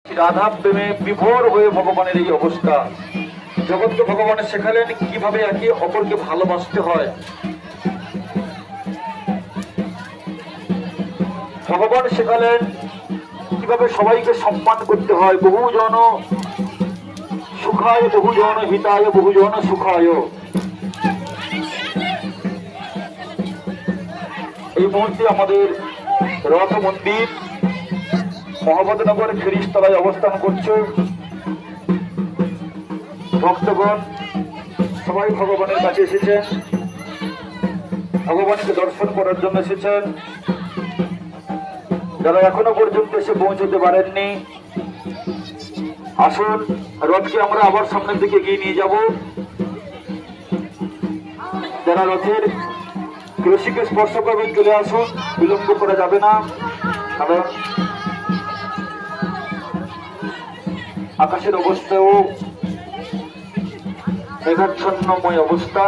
রাধা প্রেমে বিভোর হয়ে ভগবানের এই অবস্থা। জগৎকে ভগবানের শেখালেন কিভাবে একে অপরকে ভালোবাসতে হয়। ভগবান শেখালেন কিভাবে সবাইকে সম্মান করতে হয়। বহুজন সুখায়, বহুজন হিতায়, বহুজন সুখায়। এই মুহূর্তে আমাদের রথ মন্দির মহাবতনগর ফেরিস্তলায় অবস্থান করছে। ভক্তগণ সবাই ভগবানের কাছে এসেছেন, ভগবানকে দর্শন করার জন্য এসেছেন। যারা এখনো পর্যন্ত এসে পৌঁছতে পারেননি, আসুন রথকে আমরা আবার সামনের দিকে এগিয়ে নিয়ে যাব। যারা রথের রশিকে স্পর্শ করবেন চলে আসুন, বিলম্ব করা যাবে না, কারণ আকাশের অবস্থাও মেঘাচ্ছন্নময় অবস্থা।